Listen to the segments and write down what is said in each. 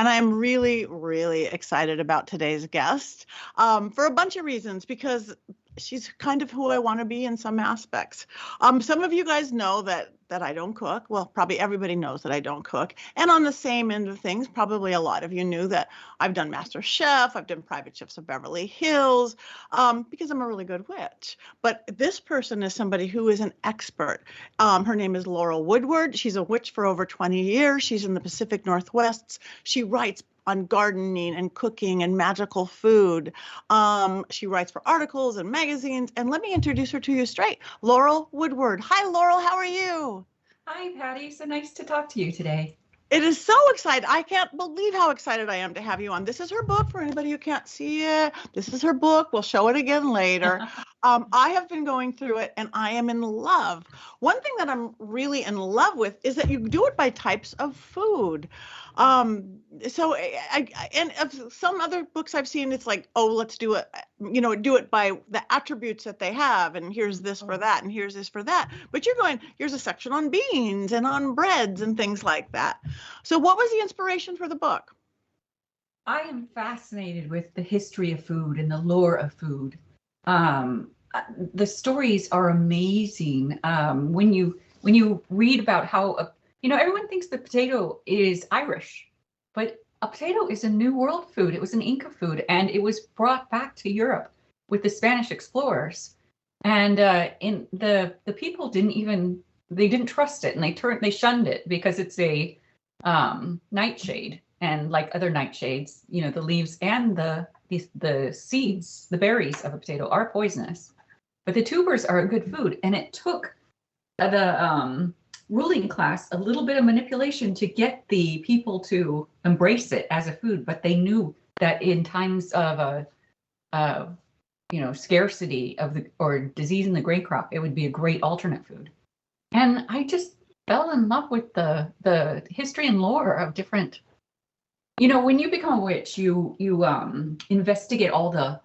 And I'm really, really excited about today's guest for a bunch of reasons, because she's kind of who I want to be in some aspects. Some of you guys know that I don't cook. Well, probably everybody knows that I don't cook. And on the same end of things, probably a lot of you knew that I've done Master Chef, I've done Private Chefs of Beverly Hills, because I'm a really good witch. But this person is somebody who is an expert. Her name is Laurel Woodward. She's a witch for over 20 years. She's in the Pacific Northwest. She writes on gardening and cooking and magical food. She writes for articles and magazines. And let me introduce her to you straight. Laurel Woodward. Hi, Laurel. How are you? Hi, Patty. So nice to talk to you today. It is so exciting. I can't believe how excited I am to have you on. This is her book for anybody who can't see it. This is her book. We'll show it again later. I have been going through it and I am in love. One thing that I'm really in love with is that you do it by types of food. So and of some other books I've seen, it's like, oh, let's do it, do it by the attributes that they have. And here's this for that. And here's this for that. But you're going, here's a section on beans and on breads and things like that. So what was the inspiration for the book? I am fascinated with the history of food and the lore of food. The stories are amazing. When you read about how, everyone thinks the potato is Irish, but a potato is a New World food. It was an Inca food, and it was brought back to Europe with the Spanish explorers. And in the people didn't trust it, and they shunned it because it's a nightshade, and like other nightshades, the leaves and the seeds, the berries of a potato are poisonous, but the tubers are a good food. And it took the ruling class a little bit of manipulation to get the people to embrace it as a food, but they knew that in times of scarcity or disease in the grain crop, it would be a great alternate food. And I just fell in love with the history and lore of different. When you become a witch, you investigate all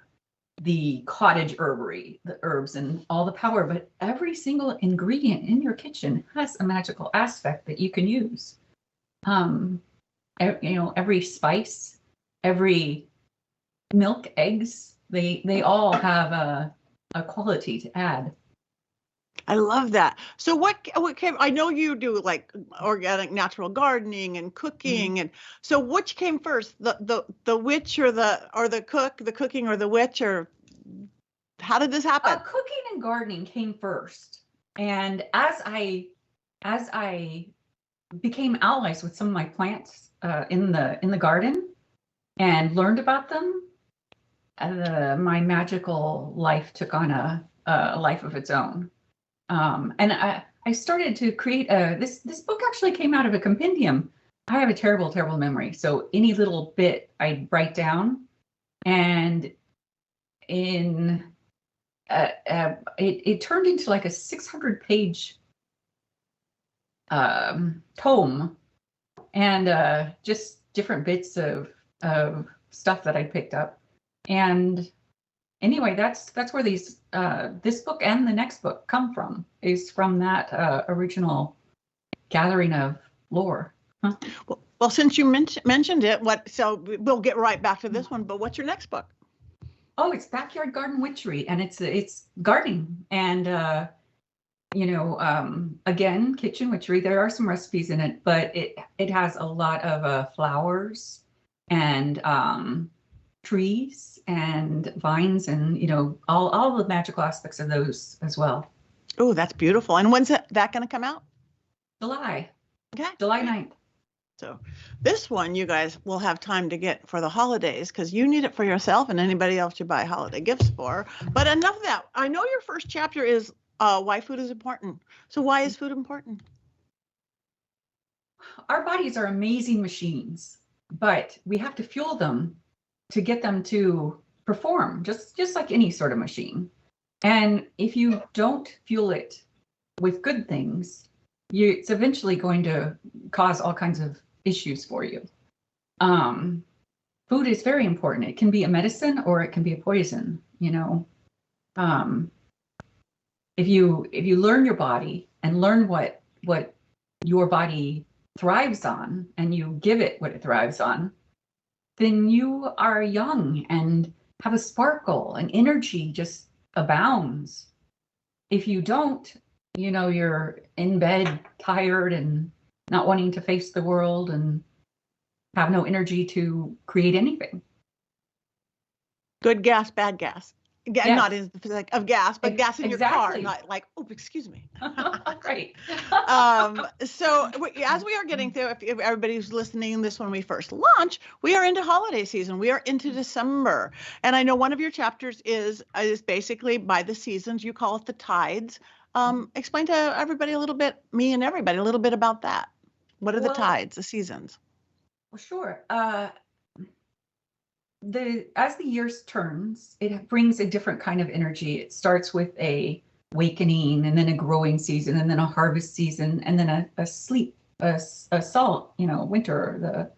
the cottage herbery, the herbs and all the power, but every single ingredient in your kitchen has a magical aspect that you can use. Every spice, every milk, eggs, they all have a quality to add. I love that. So what came, I know you do like organic natural gardening and cooking. Mm-hmm. And so which came first, the witch or the cook, the cooking or the witch, or how did this happen? Cooking and gardening came first. And as I became allies with some of my plants in the garden and learned about them, my magical life took on a life of its own. And I started to create this book actually came out of a compendium. I have a terrible, terrible memory. So any little bit I'd write down, and it turned into like a 600-page tome, and just different bits of stuff that I picked up. And anyway, that's where these this book and the next book come from, is from that original gathering of lore. Huh? Well, since you mentioned it, so we'll get right back to this one, but what's your next book? Oh, it's Backyard Garden Witchery, and it's gardening and again, kitchen witchery. There are some recipes in it, but it has a lot of flowers and trees and vines, and all the magical aspects of those as well. Oh, that's beautiful. And when's that going to come out? July. Okay. July 9th. So this one you guys will have time to get for the holidays, because you need it for yourself and anybody else you buy holiday gifts for. But enough of that. I know your first chapter is why food is important. So why is food important? Our bodies are amazing machines, but we have to fuel them to get them to perform, just like any sort of machine. And if you don't fuel it with good things, it's eventually going to cause all kinds of issues for you. Food is very important. It can be a medicine or it can be a poison. If you learn your body and learn what your body thrives on, and you give it what it thrives on, then you are young and have a sparkle and energy just abounds. If you don't, you're in bed tired and not wanting to face the world and have no energy to create anything. Good gas, bad gas. Yes. Not in the physics of gas, but gas in your car, not like, oh, excuse me. Right. So as we are getting through, if everybody's listening this when we first launch, we are into holiday season. We are into December. And I know one of your chapters is basically by the seasons. You call it the tides. Explain to everybody a little bit, me and everybody, a little bit about that. What are the tides, the seasons? Well, sure. As the years turns, it brings a different kind of energy. It starts with a awakening, and then a growing season, and then a harvest season, and then a sleep, a salt, winter,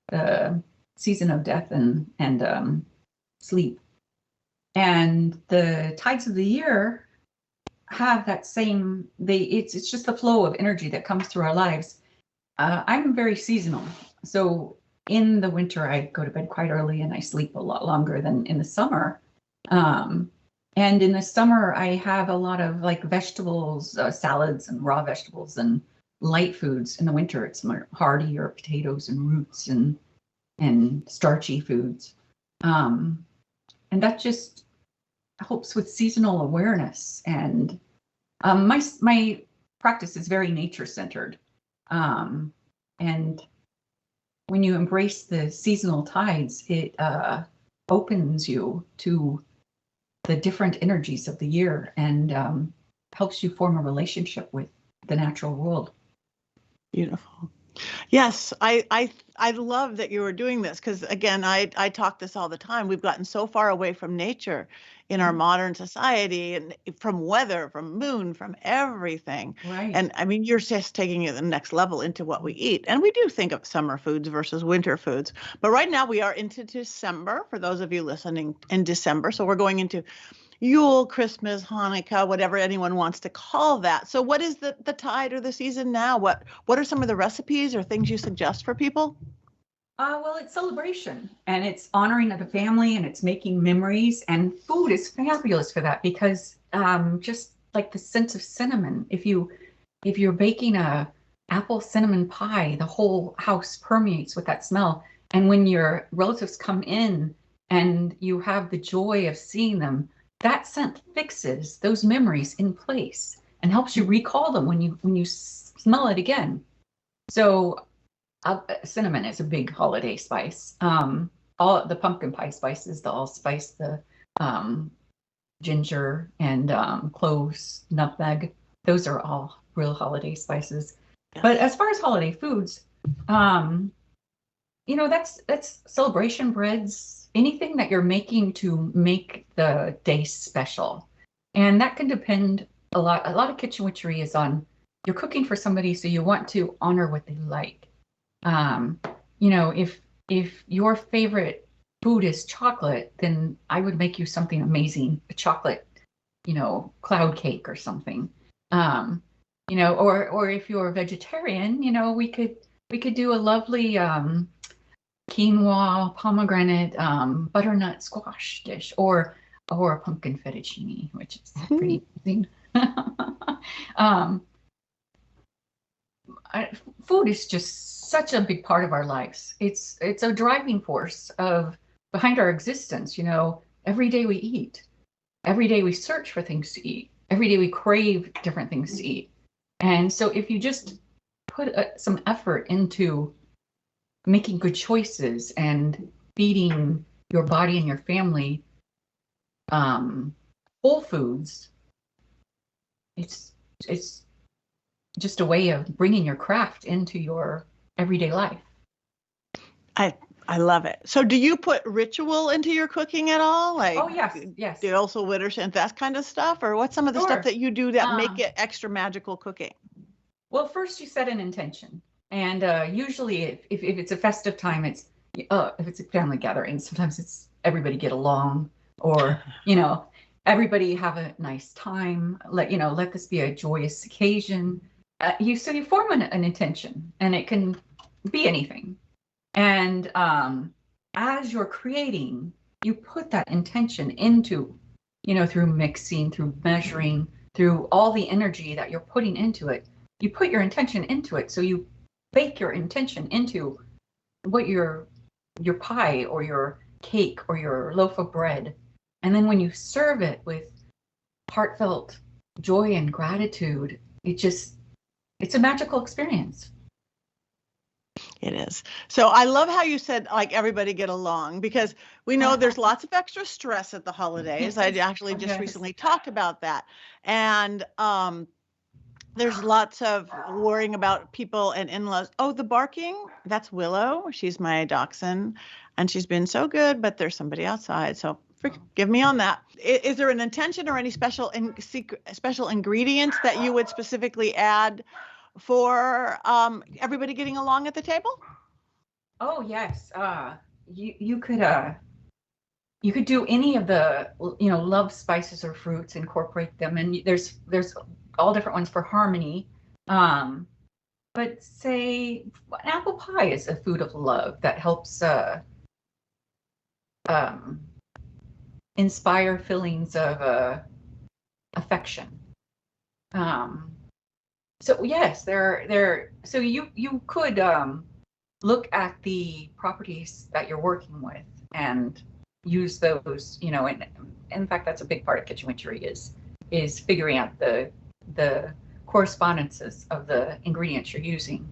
the season of death and sleep. And the tides of the year have that same. It's just the flow of energy that comes through our lives. I'm very seasonal, so in the winter, I go to bed quite early and I sleep a lot longer than in the summer. And in the summer, I have a lot of like vegetables, salads and raw vegetables and light foods. In the winter, it's more heartier potatoes and roots and starchy foods. And that just helps with seasonal awareness. And my practice is very nature centered. And when you embrace the seasonal tides, it opens you to the different energies of the year and helps you form a relationship with the natural world. Beautiful. Yes, I love that you are doing this because, again, I talk this all the time. We've gotten so far away from nature in our modern society, and from weather, from moon, from everything. Right. And I mean, you're just taking it the next level into what we eat. And we do think of summer foods versus winter foods. But right now we are into December, for those of you listening in December. So we're going into Yule, Christmas, Hanukkah, whatever anyone wants to call that. So what is the tide or the season now? What are some of the recipes or things you suggest for people? Well, it's celebration, and it's honoring of the family, and it's making memories, and food is fabulous for that because just like the sense of cinnamon, if you're baking a apple cinnamon pie, the whole house permeates with that smell. And when your relatives come in and you have the joy of seeing them, that scent fixes those memories in place and helps you recall them when you smell it again. So cinnamon is a big holiday spice. All the pumpkin pie spices, the allspice, the ginger and cloves, nutmeg, those are all real holiday spices. But as far as holiday foods, that's celebration breads, anything that you're making to make the day special. And that can depend a lot. A lot of kitchen witchery is on you're cooking for somebody, so you want to honor what they like. If your favorite food is chocolate, then I would make you something amazing, a chocolate, cloud cake or something. Or if you're a vegetarian, we could do a lovely quinoa, pomegranate, butternut squash dish, or a pumpkin fettuccine, which is pretty amazing. Food is just such a big part of our lives. It's a driving force behind our existence. Every day we eat, every day we search for things to eat, every day we crave different things to eat. And so if you just put some effort into making good choices and feeding your body and your family whole foods, it's just a way of bringing your craft into your everyday life. I love it. So do you put ritual into your cooking at all? Like, oh, yes. Do you also winter and that kind of stuff? Or what's some of the stuff that you do that make it extra magical cooking? Well, first you set an intention. And usually if it's a festive time, if it's a family gathering, sometimes it's everybody get along, or, everybody have a nice time. Let this be a joyous occasion. You form an intention, and it can be anything. And as you're creating, you put that intention into, through mixing, through measuring, through all the energy that you're putting into it. You put your intention into it. So you bake your intention into what your pie or your cake or your loaf of bread. And then when you serve it with heartfelt joy and gratitude, it's a magical experience. It is. So I love how you said, like, everybody get along, because we know there's lots of extra stress at the holidays. I actually just recently talked about that. And there's lots of worrying about people and in-laws. Oh, the barking, that's Willow. She's my dachshund, and she's been so good, but there's somebody outside. So forgive me on that. Is there an intention or any special ingredients that you would specifically add for everybody getting along at the table? Oh yes, you could do any of the love spices or fruits, incorporate them, and there's all different ones for harmony. But say an apple pie is a food of love that helps inspire feelings of affection. So yes, so you could look at the properties that you're working with and use those, and in fact, that's a big part of kitchen witchery is figuring out the correspondences of the ingredients you're using.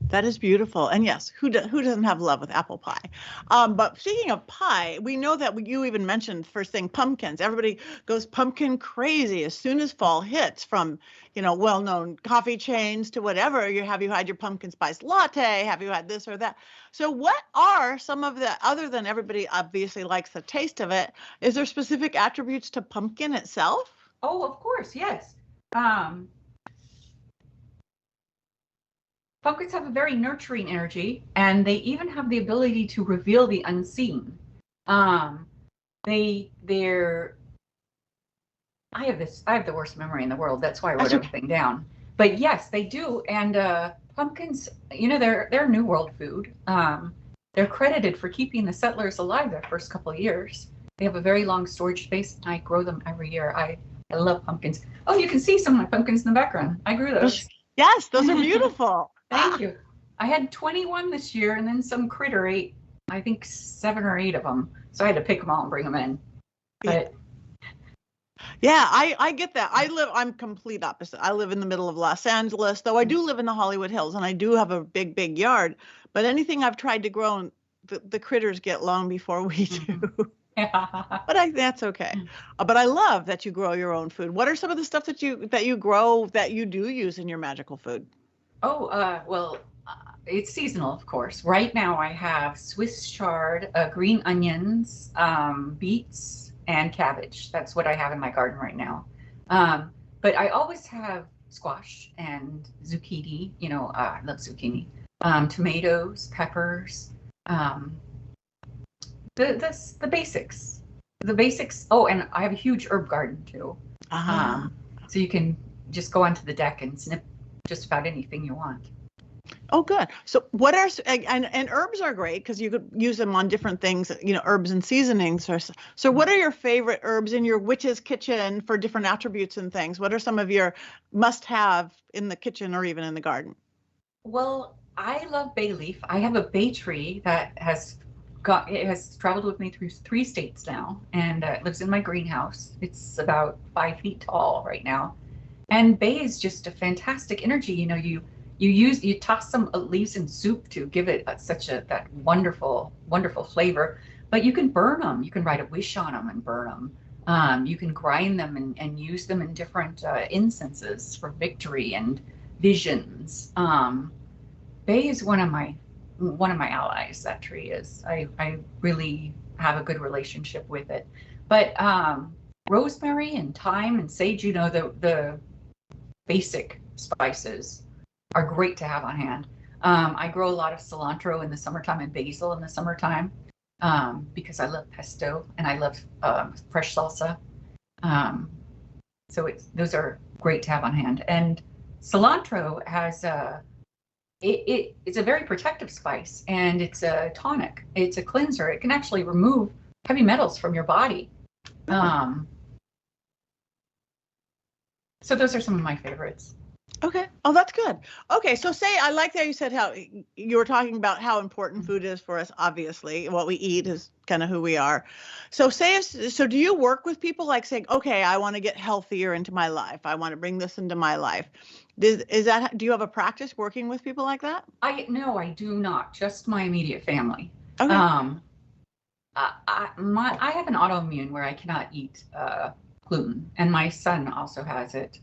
That is beautiful. And yes, who doesn't have love with apple pie? But speaking of pie, we know that you even mentioned first thing, pumpkins. Everybody goes pumpkin crazy as soon as fall hits, from, well-known coffee chains to whatever. Have you had your pumpkin spice latte? Have you had this or that? So what are some of the, other than everybody obviously likes the taste of it, is there specific attributes to pumpkin itself? Oh, of course, yes. Pumpkins have a very nurturing energy, and they even have the ability to reveal the unseen. I have the worst memory in the world. That's why I wrote everything down. But yes, they do. And pumpkins, they're New World food. They're credited for keeping the settlers alive their first couple of years. They have a very long storage space, and I grow them every year. I love pumpkins. Oh, you can see some of my pumpkins in the background. I grew those. Yes, those are beautiful. Thank you. I had 21 this year, and then some critter ate, I think, 7 or 8 of them. So I had to pick them all and bring them in. But yeah, I get that. I'm complete opposite. I live in the middle of Los Angeles, though I do live in the Hollywood Hills, and I do have a big yard. But anything I've tried to grow, the critters get long before we do. Yeah. But that's okay. But I love that you grow your own food. What are some of the stuff that you grow that you do use in your magical food? Oh, well, it's seasonal, of course. Right now I have Swiss chard, green onions, beets, and cabbage. That's what I have in my garden right now. But I always have squash and zucchini. I love zucchini. Tomatoes, peppers, the basics. The basics. Oh, and I have a huge herb garden too. So you can just go onto the deck and snip just about anything you want. Oh, good. So what are, and herbs are great because you could use them on different things, herbs and seasonings. So what are your favorite herbs in your witch's kitchen for different attributes and things? What are some of your must-have in the kitchen or even in the garden? Well, I love bay leaf. I have a bay tree that has traveled with me through 3 states now, and it lives in my greenhouse. It's about 5 feet tall right now. And bay is just a fantastic energy. You toss some leaves in soup to give it that wonderful flavor. But you can burn them. You can write a wish on them and burn them. You can grind them and use them in different incenses for victory and visions. Bay is one of my allies. That tree is. I really have a good relationship with it. But rosemary and thyme and sage, the basic spices are great to have on hand. I grow a lot of cilantro in the summertime and basil in the summertime because I love pesto and I love fresh salsa. So those are great to have on hand. And cilantro has it's a very protective spice, and it's a tonic. It's a cleanser. It can actually remove heavy metals from your body. So those are some of my favorites. Okay. Oh, that's good. Okay. So I like that you said how you were talking about how important food is for us. Obviously, what we eat is kind of who we are. So so do you work with people like saying, okay, I want to get healthier into my life. I want to bring this into my life. Do you have a practice working with people like that? No, I do not. Just my immediate family. Okay. I have an autoimmune where I cannot eat gluten, and my son also has it.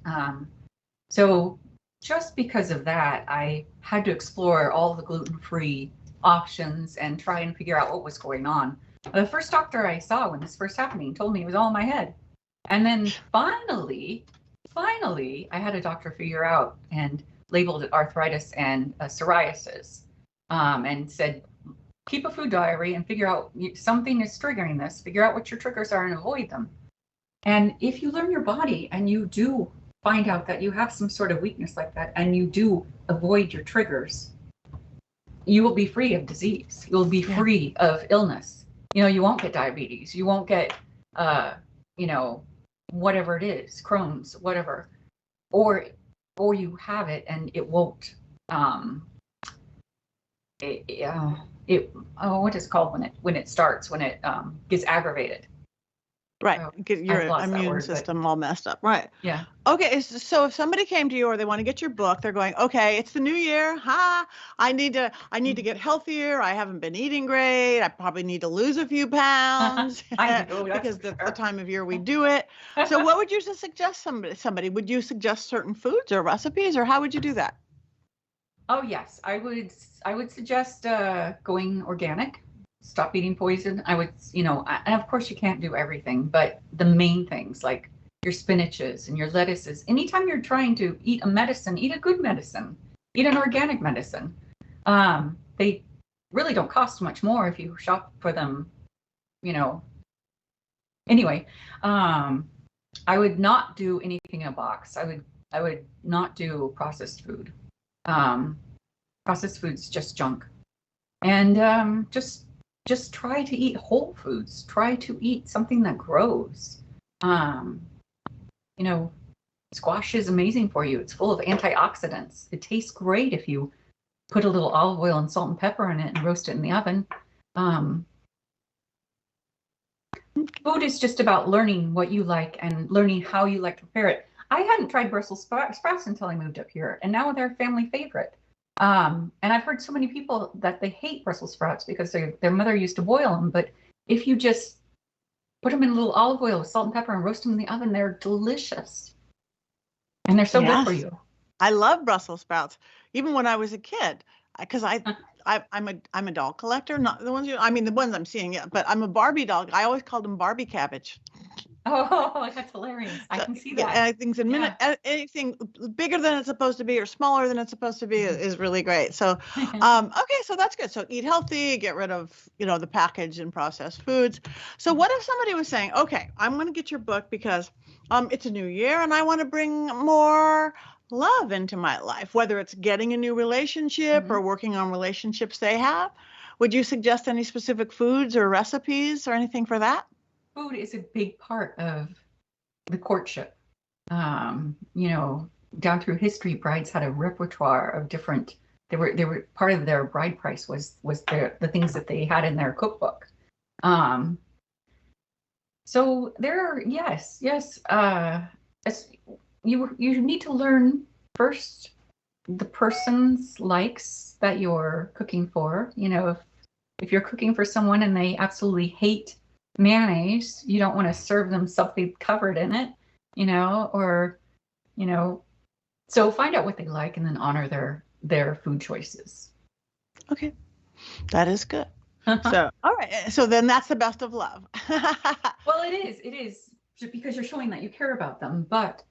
So just because of that, I had to explore all the gluten-free options and try and figure out what was going on. The first doctor I saw when this first happening told me it was all in my head. And then finally, I had a doctor figure out and labeled it arthritis and psoriasis, and said, keep a food diary and figure out something is triggering this, figure out what your triggers are and avoid them. And if you learn your body and you do find out that you have some sort of weakness like that and you do avoid your triggers, you will be free of disease. You'll be free of illness. You won't get diabetes. You won't get, whatever it is, Crohn's, whatever, or you have it and it won't. What is it called when it starts, when it gets aggravated? Right. Get your immune system all messed up. Right. Yeah. Okay. So if somebody came to you or they want to get your book, they're going, okay, it's the new year. I need to get healthier. I haven't been eating great. I probably need to lose a few pounds because that's the time of year we do it. So what would you suggest somebody? Would you suggest certain foods or recipes, or how would you do that? Oh, yes. I would suggest going organic. Stop eating poison. I would, and of course you can't do everything, but the main things like your spinaches and your lettuces. Anytime you're trying to eat a medicine, eat a good medicine, eat an organic medicine. They really don't cost much more if you shop for them, Anyway, I would not do anything in a box. I would not do processed food. Processed food's just junk. And just try to eat whole foods. Try to eat something that grows. Squash is amazing for you. It's full of antioxidants. It tastes great if you put a little olive oil and salt and pepper in it and roast it in the oven. Food is just about learning what you like and learning how you like to prepare it. I hadn't tried Brussels sprouts until I moved up here, and now they're a family favorite. And I've heard so many people that they hate Brussels sprouts because their mother used to boil them. But if you just put them in a little olive oil with salt and pepper and roast them in the oven, they're delicious. And they're so good for you. I love Brussels sprouts, even when I was a kid, because I'm a doll collector, not the ones the ones I'm seeing, but I'm a Barbie doll. I always called them Barbie cabbage. Oh, that's hilarious. I can see that. And I think anything bigger than it's supposed to be or smaller than it's supposed to be is really great. So, okay, so that's good. So eat healthy, get rid of, the packaged and processed foods. So what if somebody was saying, okay, I'm going to get your book because it's a new year and I want to bring more love into my life, whether it's getting a new relationship or working on relationships they have. Would you suggest any specific foods or recipes or anything for that? Food is a big part of the courtship. Down through history, brides had a repertoire of different. They were part of their bride price was the things that they had in their cookbook. So there are yes. You need to learn first the person's likes that you're cooking for. If you're cooking for someone and they absolutely hate mayonnaise, you don't want to serve them something covered in it, so find out what they like and then honor their food choices. Okay, that is good. So all right, so then that's the best of love. Well, it is because you're showing that you care about them. But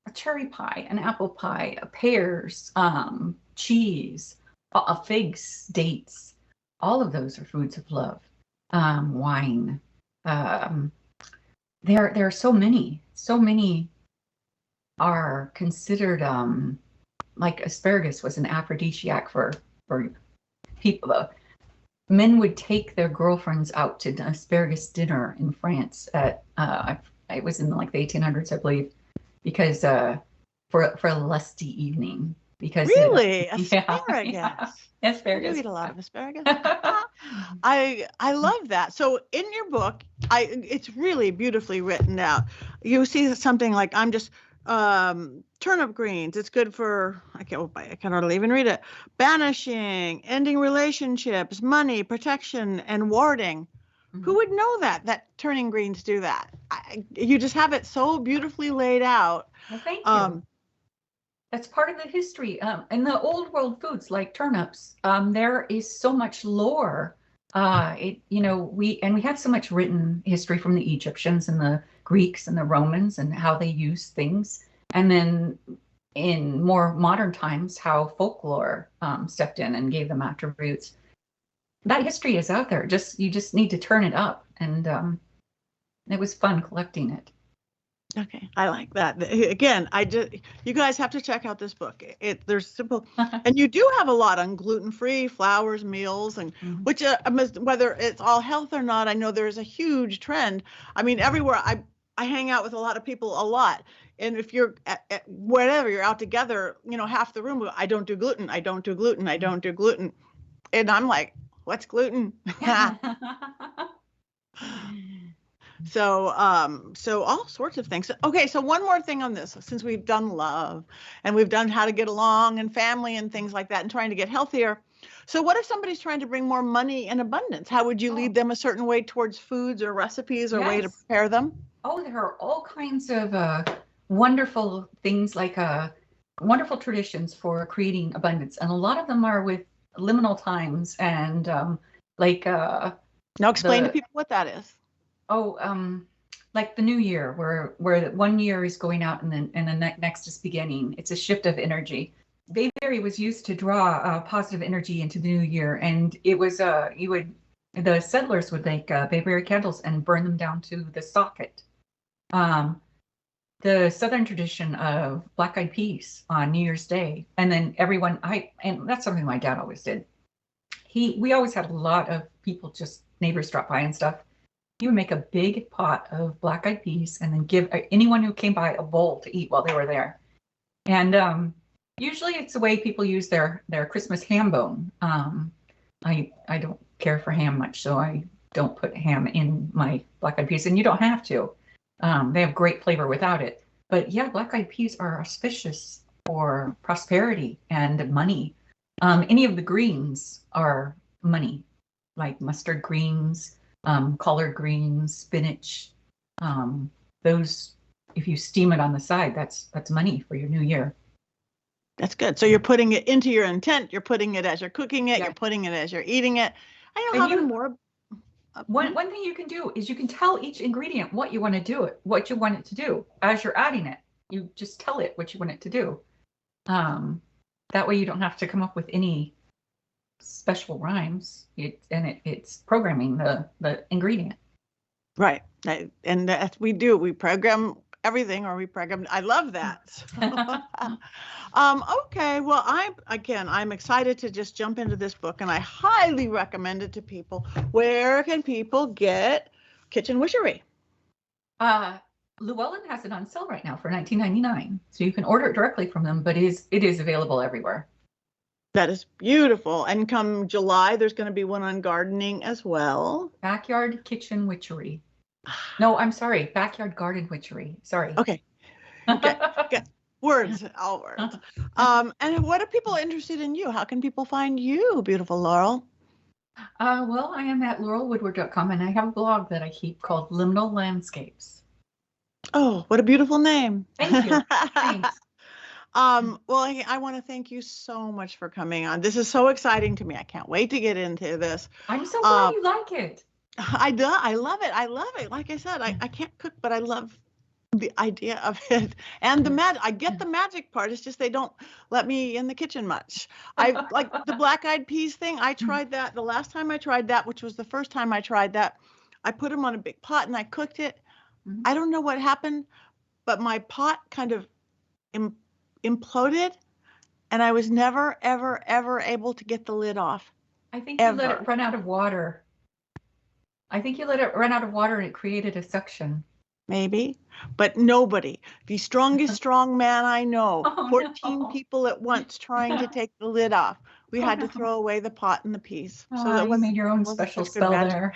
a cherry pie, an apple pie, pears, cheese, figs, dates, all of those are foods of love. Wine. There are so many are considered like asparagus was an aphrodisiac for people. Men would take their girlfriends out to an asparagus dinner in France at it was in like the 1800s, I believe, because for a lusty evening. Because Really? yeah, Asparagus. asparagus. You eat a lot of asparagus. I love that. So in your book, it's really beautifully written out. You see something like I'm just turnip greens. It's good for I can hardly even read it. Banishing, ending relationships, money, protection, and warding. Mhm. Who would know that turning greens do that? You just have it so beautifully laid out. Well, thank you. That's part of the history. In the old world foods like turnips, there is so much lore. We have so much written history from the Egyptians and the Greeks and the Romans and how they used things. And then in more modern times, how folklore stepped in and gave them attributes. That history is out there. You just need to turn it up. And it was fun collecting it. Okay, I like that. Again, you guys have to check out this book. There's simple, and you do have a lot on gluten-free flours, meals, and which whether it's all health or not, I know there's a huge trend. I mean, everywhere I hang out with a lot of people a lot, and if you're at wherever you're out together, half the room, I don't do gluten, I don't do gluten, I don't do gluten, and I'm like, what's gluten? So all sorts of things. Okay, so one more thing on this, since we've done love and we've done how to get along and family and things like that and trying to get healthier. So what if somebody's trying to bring more money and abundance? How would you lead them a certain way towards foods or recipes or way to prepare them? Oh, there are all kinds of wonderful things like wonderful traditions for creating abundance. And a lot of them are with liminal times and Now explain to people what that is. Like the new year, where 1 year is going out and the next is beginning. It's a shift of energy. Bayberry was used to draw positive energy into the new year, and it was the settlers would make bayberry candles and burn them down to the socket. The Southern tradition of black-eyed peas on New Year's Day, and then and that's something my dad always did. We always had a lot of people, just neighbors drop by and stuff. He would make a big pot of black-eyed peas and then give anyone who came by a bowl to eat while they were there. And usually it's the way people use their Christmas ham bone. I don't care for ham much, so I don't put ham in my black-eyed peas, and you don't have to. They have great flavor without it. But yeah, black-eyed peas are auspicious for prosperity and money. Any of the greens are money, like mustard greens, collard greens, spinach. Those, if you steam it on the side, that's money for your new year. That's good. So you're putting it into your intent. You're putting it as you're cooking it. Yeah. You're putting it as you're eating it. I know having more. One thing you can do is you can tell each ingredient what you want to do it, what you want it to do as you're adding it. You just tell it what you want it to do. That way you don't have to come up with any special rhymes. It's programming the ingredient. Right. And that we do. We program everything, or we program. I love that. Okay. Well, I'm excited to just jump into this book, and I highly recommend it to people. Where can people get Kitchen Witchery? Llewellyn has it on sale right now for $19.99, so you can order it directly from them. But it is available everywhere. That is beautiful. And come July, there's going to be one on gardening as well. Backyard Kitchen Witchery. No, I'm sorry. Backyard Garden Witchery. Sorry. Okay. Words, all words. And what are people interested in you? How can people find you, beautiful Laurel? Well, I am at laurelwoodward.com, and I have a blog that I keep called Liminal Landscapes. Oh, what a beautiful name. Thank you. Thanks. Well, I want to thank you so much for coming on. This is so exciting to me. I can't wait to get into this. I'm so glad you like it. I do. I love it. I love it. Like I said, I can't cook, but I love the idea of it. And the magic. I get the magic part. It's just they don't let me in the kitchen much. I like the black-eyed peas thing. I tried that. The last time I tried that, which was the first time I tried that, I put them on a big pot and I cooked it. Mm-hmm. I don't know what happened, but my pot kind of imploded, and I was never, ever, ever able to get the lid off. I think you let it run out of water. I think you let it run out of water and it created a suction. Maybe, but nobody, the strongest strong man I know, 14 people at once trying to take the lid off. We had to throw away the pot and the peas. So that you made your own special spell there.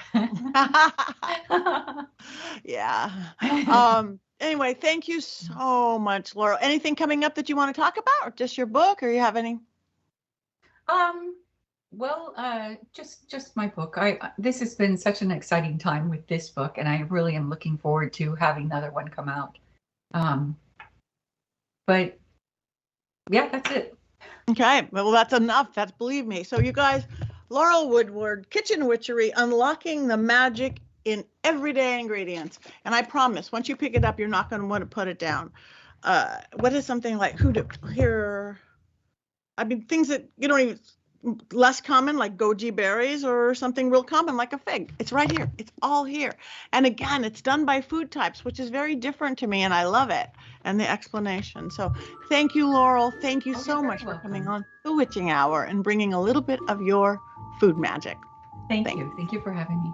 Yeah. Anyway, thank you so much, Laurel. Anything coming up that you want to talk about, or just your book, or you have any? Well, just my book. This has been such an exciting time with this book, and I really am looking forward to having another one come out. But yeah, that's it. Okay, well, that's enough. That's, believe me. So you guys, Laurel Woodward, Kitchen Witchery, unlocking the magic in everyday ingredients. And I promise, once you pick it up, you're not going to want to put it down. What is something like things that you don't even, less common, like goji berries, or something real common like a fig. It's right here. It's all here. And again, it's done by food types, which is very different to me, and I love it. And the explanation. So thank you, Laurel. Thank you so much for coming on The Witching Hour and bringing a little bit of your food magic. Thank you. Thank you for having me.